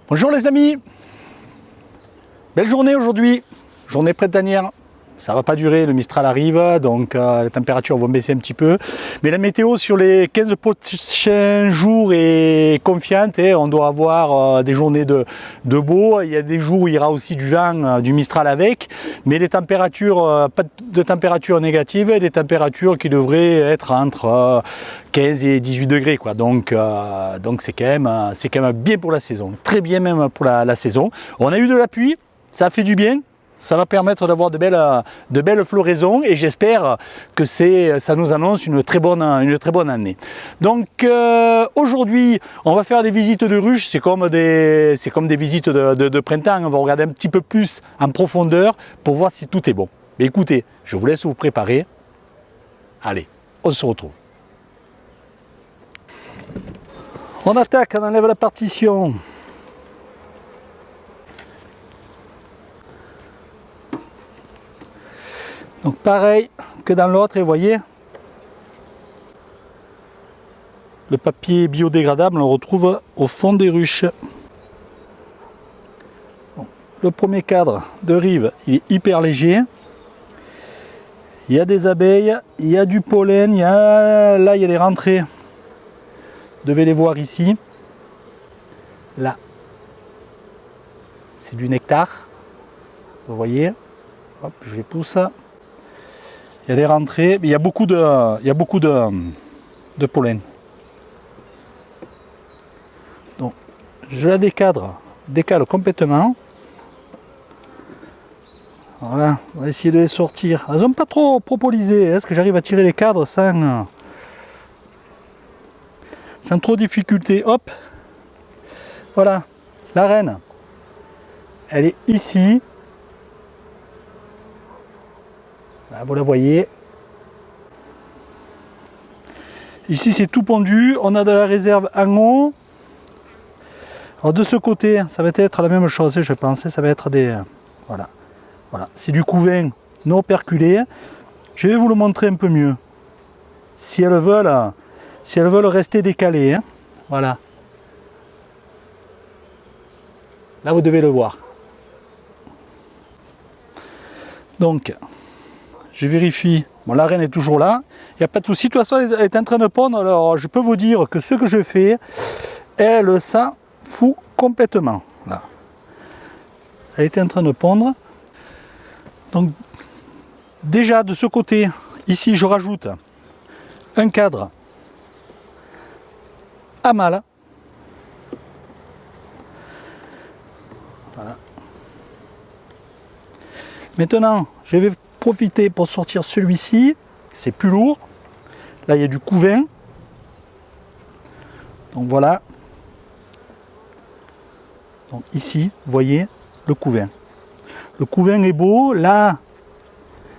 Bonjour les amis, belle journée aujourd'hui, journée printanière. Ça va pas durer, le Mistral arrive, donc les températures vont baisser un petit peu. Mais la météo sur les 15 prochains jours est confiante. On doit avoir des journées de beau. Il y a des jours où il y aura aussi du vent, du Mistral avec. Mais les températures, pas de températures négatives, des températures qui devraient être entre 15 et 18 degrés. Quoi. Donc c'est quand même bien pour la saison. Très bien même pour la saison. On a eu de la pluie, ça fait du bien. Ça va permettre d'avoir de belles floraisons et j'espère que ça nous annonce une très bonne année. Donc aujourd'hui, on va faire des visites de ruches, c'est comme des visites de printemps. On va regarder un petit peu plus en profondeur pour voir si tout est bon. Mais écoutez, je vous laisse vous préparer. Allez, on se retrouve. On attaque, on enlève la partition. Donc pareil que dans l'autre, et vous voyez, le papier biodégradable, on le retrouve au fond des ruches. Bon, le premier cadre de rive, il est hyper léger. Il y a des abeilles, il y a du pollen, là il y a des rentrées. Vous devez les voir ici. Là, c'est du nectar. Vous voyez, hop, je les pousse. Il y a des rentrées, mais il y a beaucoup de pollen. Donc, je la décale complètement. Voilà, on va essayer de les sortir. Elles sont pas trop propolisées. Est-ce que j'arrive à tirer les cadres sans trop de difficulté? Hop, voilà, la reine, elle est ici. Là, vous la voyez. Ici c'est tout pondu, on a de la réserve en haut. Alors de ce côté, ça va être la même chose, je pense. Ça va être des... Voilà. C'est du couvain non perculé. Je vais vous le montrer un peu mieux. Si elles veulent rester décalées. Hein. Voilà. Là vous devez le voir. Donc... Je vérifie, bon, la reine est toujours là, il n'y a pas de souci, de toute façon elle est en train de pondre, alors je peux vous dire que ce que je fais, elle s'en fout complètement. Là. Elle était en train de pondre. Donc déjà de ce côté, ici je rajoute un cadre à mâle. Voilà. Maintenant, je vais profiter pour sortir celui-ci, c'est plus lourd. Là il y a du couvain. Donc voilà. Donc ici, vous voyez le couvain. Le couvain est beau. Là,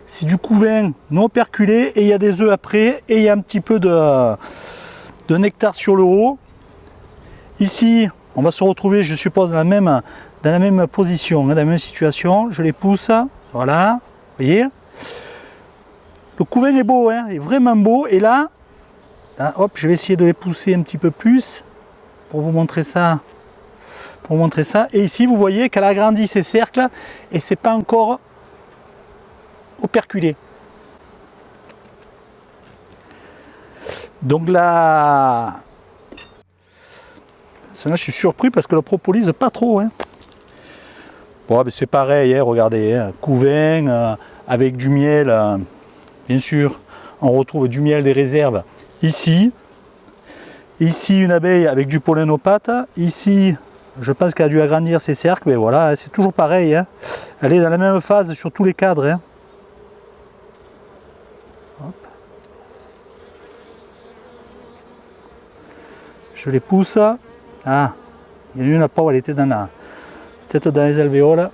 c'est du couvain non perculé et il y a des œufs après et il y a un petit peu de nectar sur le haut. Ici, on va se retrouver, je suppose, dans la même position, dans la même situation. Je les pousse. Voilà. Vous voyez, le couvain est beau, hein, est vraiment beau. Et là, hop, je vais essayer de les pousser un petit peu plus pour vous montrer ça. Et ici, vous voyez qu'elle agrandit ses cercles et c'est pas encore operculé. Donc là, je suis surpris parce que le propolis pas trop. Hein. Bon, c'est pareil, hein, regardez, hein, couvain avec du miel, bien sûr, on retrouve du miel des réserves ici. Ici, une abeille avec du pollen aux pattes. Ici, je pense qu'elle a dû agrandir ses cercles, mais voilà, c'est toujours pareil. Hein. Elle est dans la même phase sur tous les cadres. Hein. Hop. Je les pousse. Ah, il y en a une à part, elle était peut-être dans les alvéoles.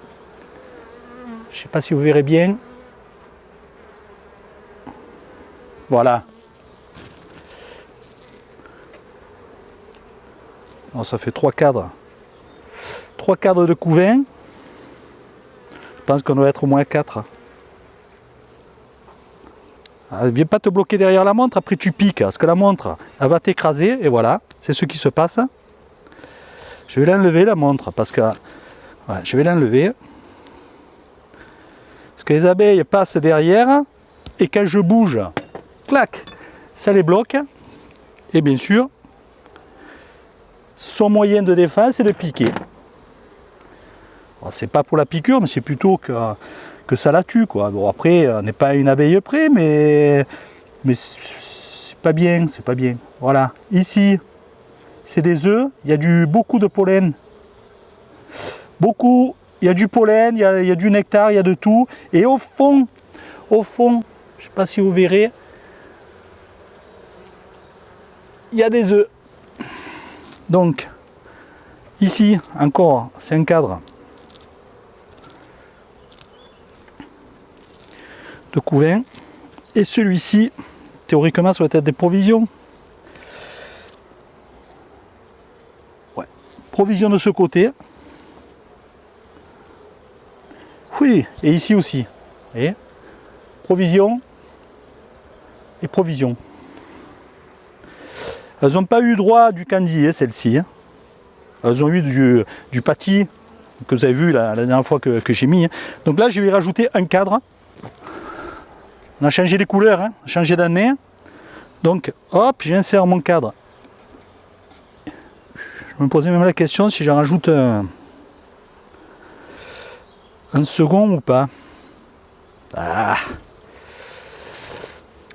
Je ne sais pas si vous verrez bien. Voilà. Alors, ça fait 3 cadres. 3 cadres de couvain. Je pense qu'on doit être au moins 4. Ne viens pas te bloquer derrière la montre, après tu piques, parce que la montre, elle va t'écraser, et voilà, c'est ce qui se passe. Je vais l'enlever la montre parce que ouais, je vais l'enlever. Parce que les abeilles passent derrière et quand je bouge, clac, ça les bloque. Et bien sûr, son moyen de défense est de piquer. C'est pas pour la piqûre, mais c'est plutôt que ça la tue, quoi. Bon, après, on n'est pas à une abeille près, mais c'est pas bien, c'est pas bien. Voilà, ici, c'est des œufs, il y a beaucoup de pollen. Beaucoup, il y a du pollen, il y a du nectar, il y a de tout. Et au fond, je ne sais pas si vous verrez, il y a des œufs. Donc, ici, encore, c'est un cadre de couvain. Et celui-ci, théoriquement, ça doit être des provisions. Ouais, provisions de ce côté. Oui, et ici aussi. Vous voyez, provisions et provisions. Elles n'ont pas eu droit du candy, celles-ci. Elles ont eu du pâtis que vous avez vu la dernière fois que j'ai mis. Donc là, je vais rajouter un cadre. On a changé les couleurs, hein, on a changé d'année. Donc, hop, j'insère mon cadre. Je me posais même la question si j'en rajoute un second ou pas. Ah,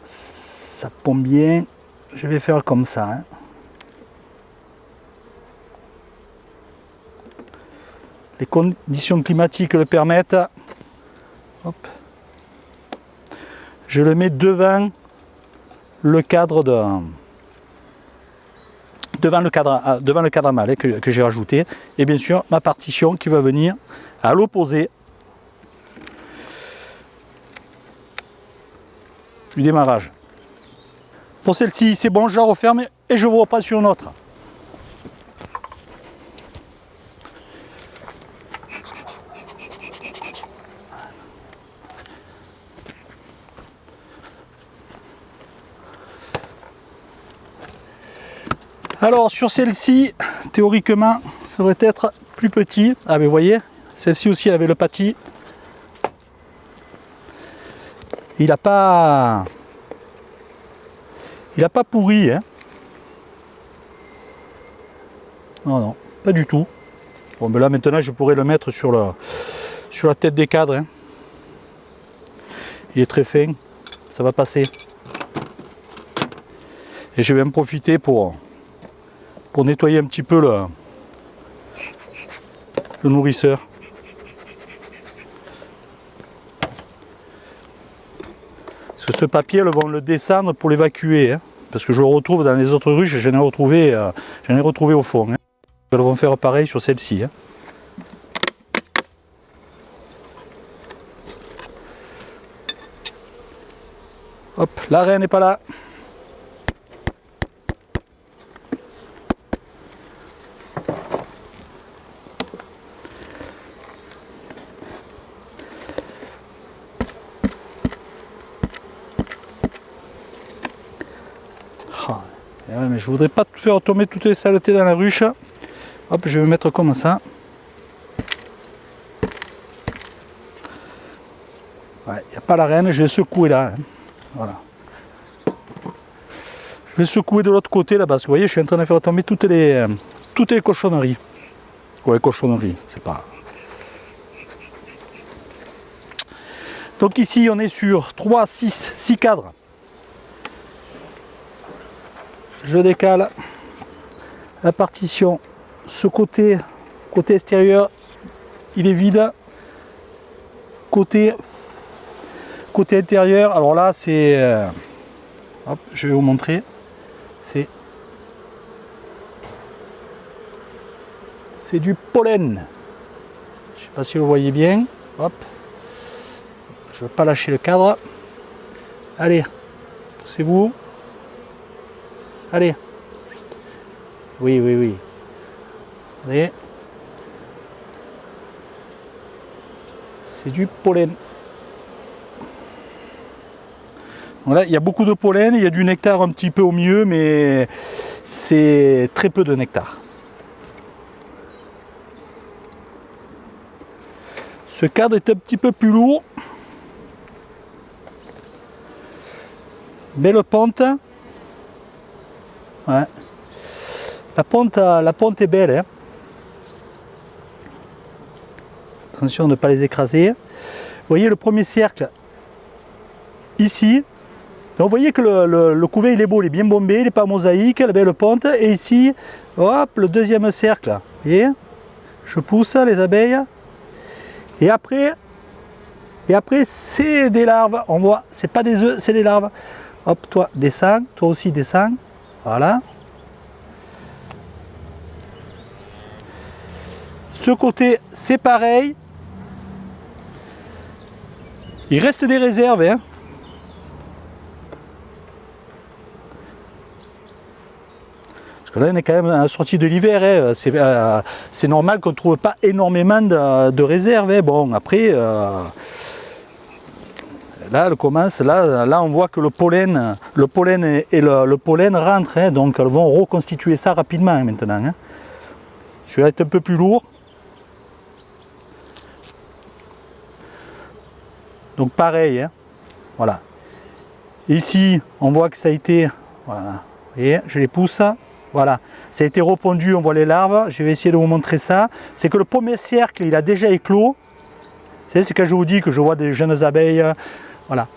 ça pompe bien. Je vais faire comme ça. Hein. Les conditions climatiques le permettent. Hop. Je le mets devant le cadre devant le cadre mâle que j'ai rajouté. Et bien sûr, ma partition qui va venir à l'opposé du démarrage. Pour celle-ci, c'est bon, je la referme et je vous repasse sur une autre. Alors sur celle-ci, théoriquement, ça devrait être plus petit. Ah mais vous voyez, celle-ci aussi elle avait le pâtis. Il n'a pas pourri. Hein. Non, non, pas du tout. Bon, mais là maintenant je pourrais le mettre sur la tête des cadres. Hein. Il est très fin, ça va passer. Et je vais en profiter pour nettoyer un petit peu le nourrisseur. Parce que ce papier, ils vont le descendre pour l'évacuer. Hein, parce que je le retrouve dans les autres ruches, j'en ai retrouvé au fond. Hein. Ils vont faire pareil sur celle-ci. Hein. Hop, la reine n'est pas là. Ouais, mais je voudrais pas faire tomber toutes les saletés dans la ruche. Hop, je vais me mettre comme ça. Ouais, il n'y a pas la reine, je vais secouer là. Hein. Voilà. Je vais secouer de l'autre côté là parce que vous voyez, je suis en train de faire tomber toutes les cochonneries. Ouais, cochonneries, c'est pas. Donc ici, on est sur 3, 6 cadres. Je décale la partition. Ce côté extérieur, il est vide. Côté intérieur, alors là, c'est... hop, je vais vous montrer. C'est du pollen. Je ne sais pas si vous voyez bien. Hop. Je ne veux pas lâcher le cadre. Allez, poussez-vous. Allez. Oui, oui, oui. Allez. C'est du pollen. Donc là, il y a beaucoup de pollen, il y a du nectar un petit peu au milieu, mais c'est très peu de nectar. Ce cadre est un petit peu plus lourd. Belle pente. Ouais. La pente est belle. Hein. Attention de ne pas les écraser. Vous voyez le premier cercle ici. Donc vous voyez que le couvain il est beau, il est bien bombé, il n'est pas mosaïque, la belle pente. Et ici, hop, le deuxième cercle. Vous voyez, je pousse les abeilles. Et après c'est des larves. On voit, c'est pas des œufs, c'est des larves. Hop, toi descends, toi aussi descends. Voilà. Ce côté, c'est pareil. Il reste des réserves. Hein. Parce que là, on est quand même à la sortie de l'hiver. Hein. C'est normal qu'on ne trouve pas énormément de réserves. Hein. Bon, après, là, elle commence. Là, on voit que le pollen et le pollen rentrent. Hein. Donc, elles vont reconstituer ça rapidement hein, maintenant. Hein. Celui-là est un peu plus lourd. Donc pareil, hein, voilà. Ici, on voit que ça a été, voilà, vous voyez, je les pousse, voilà. Ça a été repondu, on voit les larves, je vais essayer de vous montrer ça. C'est que le premier cercle, il a déjà éclos. C'est quand je vous dis que je vois des jeunes abeilles, voilà.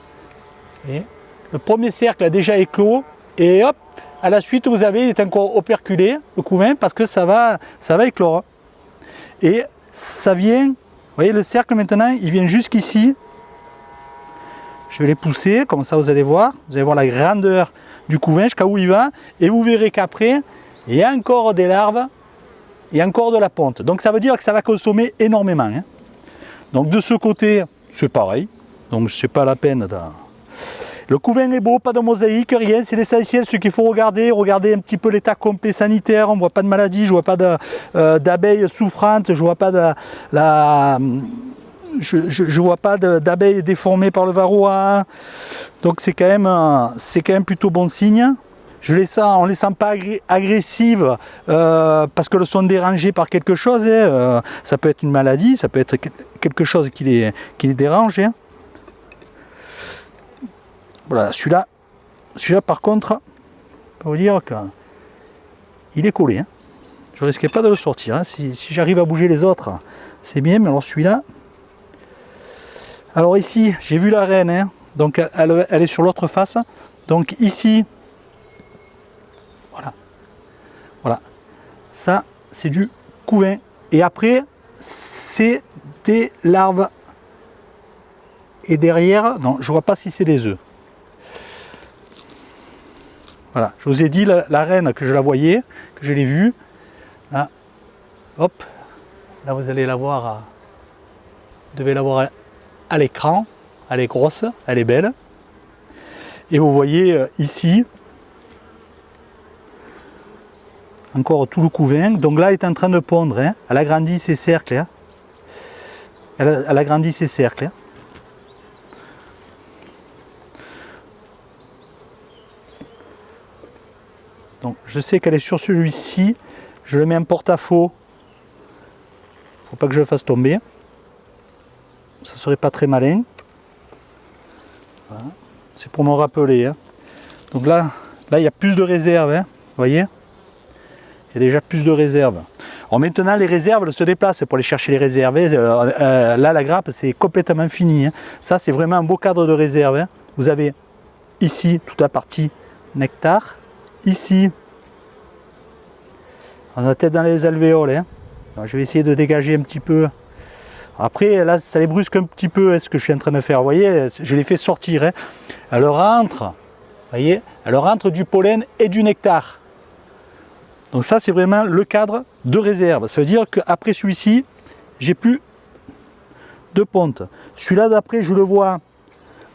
Et le premier cercle a déjà éclos, et hop, à la suite, vous avez, il est encore operculé, le couvain, parce que ça va éclore. Et ça vient, vous voyez le cercle maintenant, il vient jusqu'ici. Je vais les pousser, comme ça vous allez voir la grandeur du couvain jusqu'à où il va, et vous verrez qu'après, il y a encore des larves, il y a encore de la ponte. Donc ça veut dire que ça va consommer énormément. Hein. Donc de ce côté, c'est pareil, donc c'est pas la peine. Le couvain est beau, pas de mosaïque, rien, c'est l'essentiel, ce qu'il faut regarder un petit peu l'état complet sanitaire, on ne voit pas de maladie, je ne vois pas d'abeilles souffrantes, je ne vois pas je vois pas d'abeilles déformées par le varroa, donc c'est quand même plutôt bon signe. On ne les sent pas agressives parce qu'elles sont dérangées par quelque chose. Hein. Ça peut être une maladie, ça peut être quelque chose qui les dérange. Hein. Voilà, celui-là par contre, je peux vous dire qu'il est collé. Hein. Je ne risquais pas de le sortir. Hein. Si j'arrive à bouger les autres, c'est bien, mais alors celui-là. Alors ici, j'ai vu la reine, hein, donc elle est sur l'autre face. Donc ici, voilà, ça c'est du couvain. Et après, c'est des larves. Et derrière, non, je ne vois pas si c'est des œufs. Voilà, je vous ai dit la reine que je la voyais, que je l'ai vue. Là, hop, là vous allez la voir, vous devez la voir à l'écran, elle est grosse, elle est belle. Et vous voyez ici, encore tout le couvain. Donc là, elle est en train de pondre. Hein. Elle agrandit ses cercles. Hein. Elle agrandit ses cercles. Hein. Donc je sais qu'elle est sur celui-ci. Je le mets en porte-à-faux. Faut pas que je le fasse tomber. Ça serait pas très malin. Voilà. C'est pour me rappeler. Hein. Donc là, il y a plus de réserves. Hein. Vous voyez ? Il y a déjà plus de réserves. Alors maintenant, les réserves elles se déplacent pour aller chercher les réserves. Là, la grappe, c'est complètement fini. Hein. Ça, c'est vraiment un beau cadre de réserve. Hein. Vous avez ici toute la partie nectar. Ici, on a tête dans les alvéoles. Hein. Donc, je vais essayer de dégager un petit peu. Après, là, ça les brusque un petit peu, ce que je suis en train de faire. Vous voyez, je les fais sortir. Hein. Elle rentre, voyez, elle rentre du pollen et du nectar. Donc ça, c'est vraiment le cadre de réserve. Ça veut dire qu'après celui-ci, j'ai plus de ponte. Celui-là d'après, je le vois,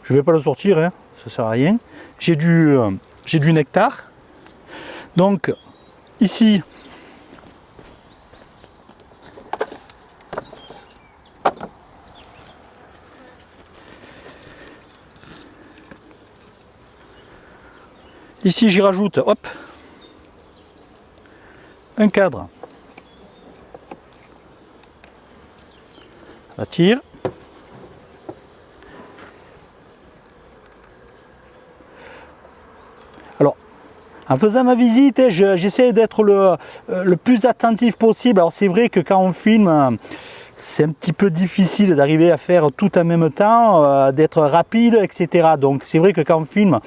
je ne vais pas le sortir, hein, ça ne sert à rien. J'ai du nectar. Donc ici, j'y rajoute, hop, un cadre. La tire. En faisant ma visite, j'essaie d'être le plus attentif possible. Alors c'est vrai que quand on filme, c'est un petit peu difficile d'arriver à faire tout en même temps, d'être rapide, etc. Donc c'est vrai que quand on filme,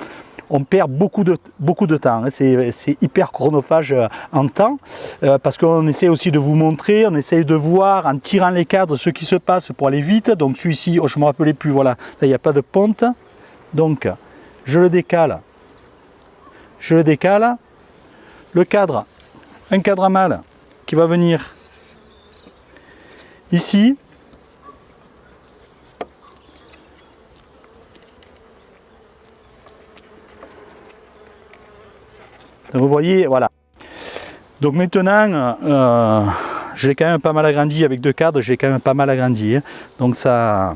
on perd beaucoup de temps. C'est hyper chronophage en temps, parce qu'on essaie aussi de vous montrer, on essaie de voir en tirant les cadres ce qui se passe pour aller vite. Donc celui-ci, oh, je ne me rappelais plus, voilà, là il n'y a pas de ponte. Donc je le décale. Le cadre, un cadre à mâle qui va venir ici. Donc vous voyez, voilà. Donc maintenant, je l'ai quand même pas mal agrandi avec deux cadres, j'ai quand même pas mal agrandi. Hein. Donc ça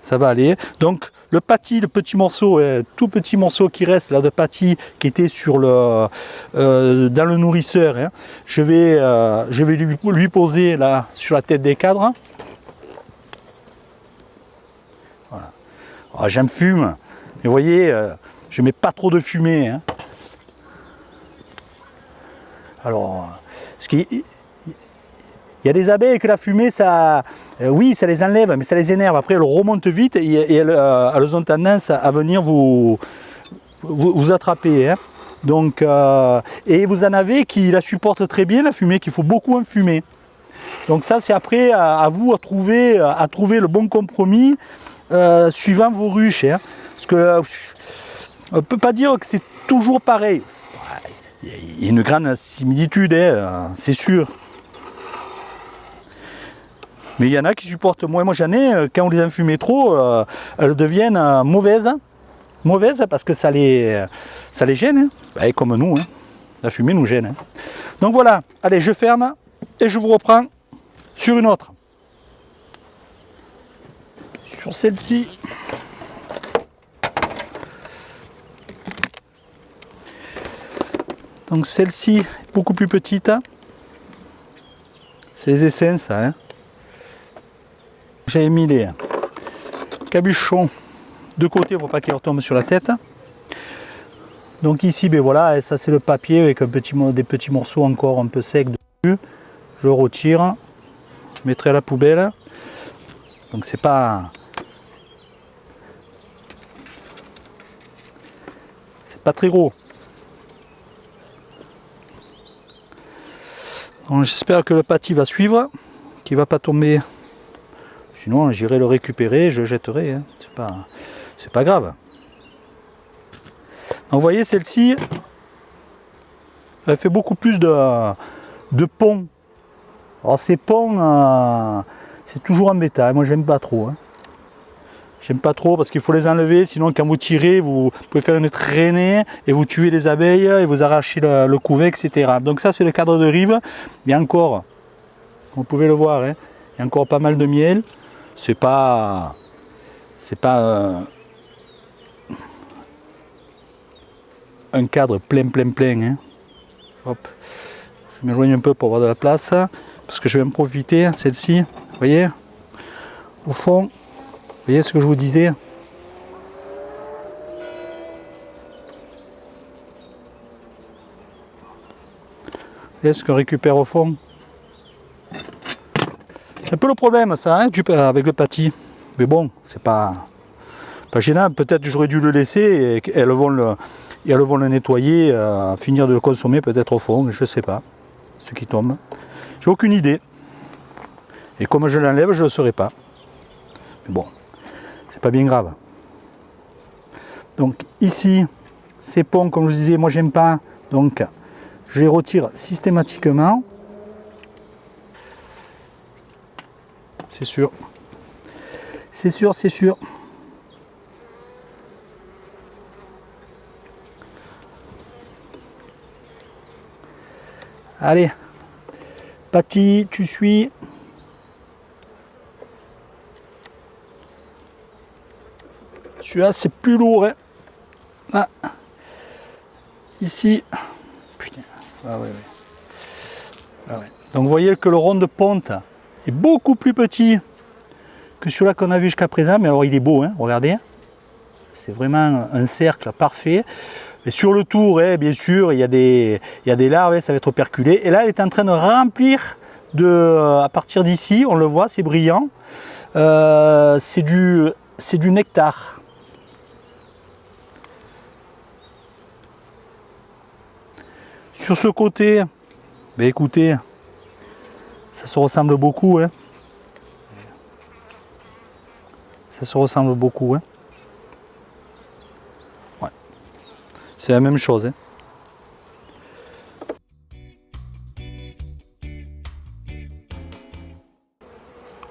va aller. Donc le pâtis, le petit morceau, tout petit morceau qui reste là de pâtis qui était sur dans le nourrisseur, hein, je vais lui poser là sur la tête des cadres. Voilà. Alors, j'aime fume, mais vous voyez, je mets pas trop de fumée. Hein. Alors, il y a des abeilles que la fumée, ça, oui, ça les enlève, mais ça les énerve. Après, elles remontent vite et elles ont tendance à venir vous attraper. Hein. Donc, et vous en avez qui la supportent très bien, la fumée, qu'il faut beaucoup enfumer. Donc ça, c'est après à vous à trouver le bon compromis suivant vos ruches. Hein. Parce que on ne peut pas dire que c'est toujours pareil. Il y a une grande similitude, hein, c'est sûr. Mais il y en a qui supportent moins. Moi j'en ai, quand on les enfume trop, elles deviennent mauvaises. Mauvaises parce que ça les gêne. Hein. Et comme nous, hein. La fumée nous gêne. Hein. Donc voilà, allez, je ferme et je vous reprends sur une autre. Sur celle-ci. Donc celle-ci est beaucoup plus petite. C'est les essences. Hein. J'avais mis les cabuchons de côté pour pas qu'ils retombent sur la tête. Donc ici, ben voilà, ça c'est le papier avec des petits morceaux encore un peu secs dessus. Je retire, je mettrai à la poubelle. Donc c'est pas très gros. J'espère que le pâtis va suivre, qu'il ne va pas tomber. Sinon, j'irai le récupérer, je le jetterai. Hein. C'est pas grave. Donc, vous voyez, celle-ci, elle fait beaucoup plus de ponts. Alors, ces ponts, c'est toujours embêtant. Moi, j'aime pas trop. Hein. J'aime pas trop parce qu'il faut les enlever, sinon quand vous tirez, vous pouvez faire une traînée et vous tuez les abeilles et vous arrachez le couvet, etc. Donc ça c'est le cadre de rive. Il y a encore, vous pouvez le voir, hein, il y a encore pas mal de miel. C'est pas un cadre plein. Hein. Hop. Je m'éloigne un peu pour avoir de la place parce que je vais en profiter. Celle-ci, vous voyez, au fond. Vous voyez ce que je vous disais? Vous voyez ce qu'on récupère au fond? C'est un peu le problème ça, hein, avec le pâtis. Mais bon, c'est pas gênant. Peut-être que j'aurais dû le laisser et elles vont le nettoyer, finir de le consommer peut-être au fond, je ne sais pas. Ce qui tombe. J'ai aucune idée. Et comme je l'enlève, je ne le saurai pas. Mais bon. C'est pas bien grave. Donc ici, ces ponts, comme je vous disais, moi j'aime pas. Donc je les retire systématiquement. C'est sûr. C'est sûr, c'est sûr. Allez. Paty, tu suis. Celui-là c'est plus lourd. Hein. Ah. Ici. Putain. Ah ouais, ouais. Ah ouais. Donc vous voyez que le rond de ponte est beaucoup plus petit que celui-là qu'on a vu jusqu'à présent. Mais alors il est beau, hein, regardez. C'est vraiment un cercle parfait. Et sur le tour, bien sûr, il y a des larves, ça va être operculé. Et là, elle est en train de remplir, à partir d'ici, on le voit, c'est brillant. C'est du nectar. Sur ce côté, écoutez, ça se ressemble beaucoup. Hein. Ça se ressemble beaucoup. Hein. Ouais. C'est la même chose. Hein.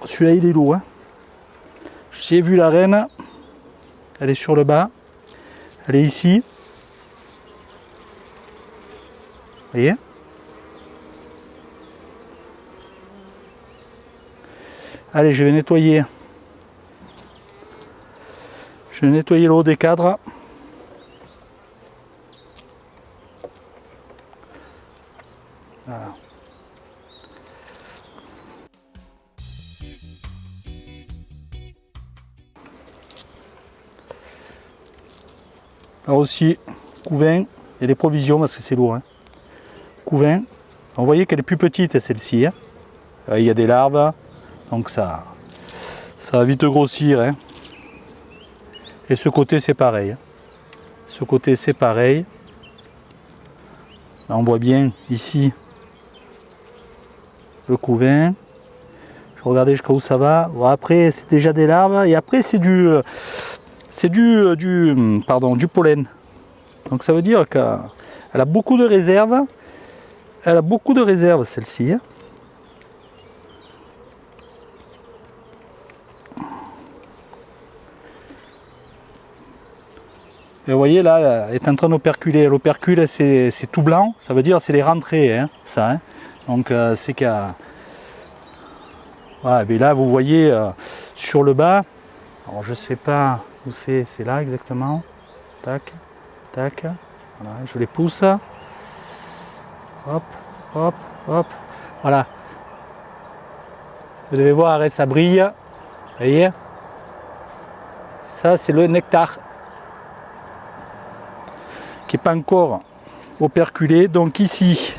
Celui-là, il est lourd. Hein. J'ai vu la reine. Elle est sur le bas. Elle est ici. Vous voyez? Allez, je vais nettoyer. Je vais nettoyer le haut des cadres. Voilà. Là aussi, couvain, il y a des provisions parce que c'est lourd. Hein. Couvain. Vous voyez qu'elle est plus petite celle-ci. Hein. Il y a des larves, donc ça va vite grossir. Hein. Et ce côté c'est pareil. Hein. Ce côté c'est pareil. Là on voit bien ici le couvain. Je regardais jusqu'à où ça va. Bon, après c'est déjà des larves et après c'est du pollen. Donc ça veut dire qu'elle a beaucoup de réserves. Elle a beaucoup de réserves celle-ci. Hein. Et vous voyez là, elle est en train d'operculer. L'opercule c'est tout blanc, ça veut dire c'est les rentrées, hein, ça. Hein. Donc c'est qu'il y a... Voilà, mais là vous voyez sur le bas, alors je sais pas où c'est là exactement. Tac, tac, voilà, je les pousse. Hop, hop, hop, voilà. Vous devez voir, ça brille. Vous voyez? Ça c'est le nectar. Qui n'est pas encore operculé. Donc ici,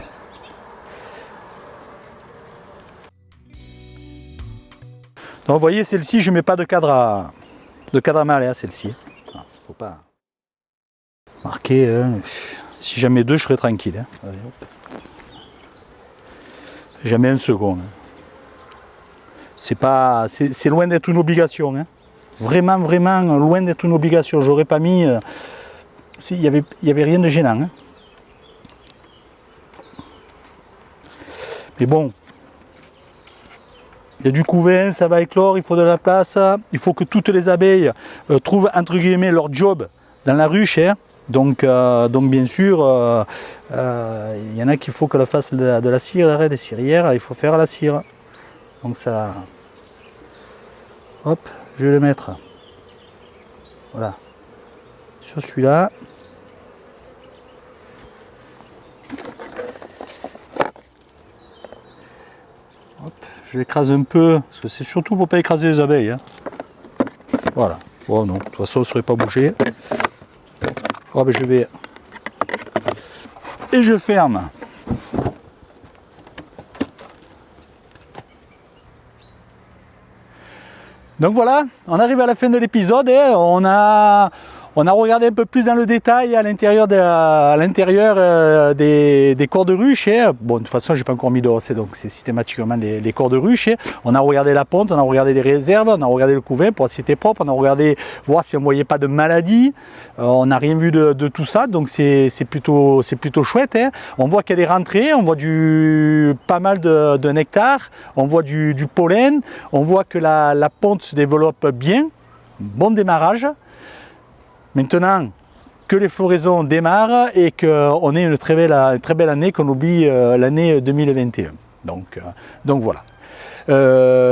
donc vous voyez celle-ci, je ne mets pas de cadre à malais à celle-ci. Il ne faut pas marquer. Si j'en mets deux, je serai tranquille. Hein. Allez, jamais un second. Hein. C'est loin d'être une obligation. Hein. Vraiment, vraiment loin d'être une obligation. J'aurais pas mis. Il n'y avait rien de gênant. Hein. Mais bon, il y a du couvain, ça va éclore, il faut de la place. Il faut que toutes les abeilles trouvent entre guillemets leur job dans la ruche. Hein. Donc bien sûr, il y en a qu'il faut qu'elle fasse de la cire, des cirières, il faut faire la cire. Donc ça... Hop, je vais le mettre. Voilà. Sur celui-là. Hop, je l'écrase un peu, parce que c'est surtout pour ne pas écraser les abeilles. Hein. Voilà. Bon, non, de toute façon, ça ne serait pas bougé. Oh, ben, je vais... Et je ferme. Donc voilà, on arrive à la fin de l'épisode et on a regardé un peu plus dans le détail à l'intérieur des corps de ruche. Bon, de toute façon, j'ai pas encore mis d'os, donc c'est systématiquement les corps de ruche. On a regardé la ponte, on a regardé les réserves, on a regardé le couvain pour voir si c'était propre, on a regardé voir si on ne voyait pas de maladie. On n'a rien vu de tout ça, donc c'est plutôt chouette. Hein. On voit qu'il y a des rentrées, on voit pas mal de nectar, on voit du pollen, on voit que la ponte se développe bien, bon démarrage. Maintenant que les floraisons démarrent et qu'on ait une très belle année, qu'on oublie l'année 2021. Donc voilà.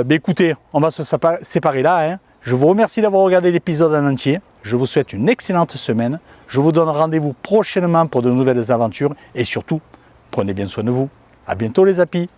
Écoutez, on va se séparer là. Hein. Je vous remercie d'avoir regardé l'épisode en entier. Je vous souhaite une excellente semaine. Je vous donne rendez-vous prochainement pour de nouvelles aventures. Et surtout, prenez bien soin de vous. À bientôt les apis.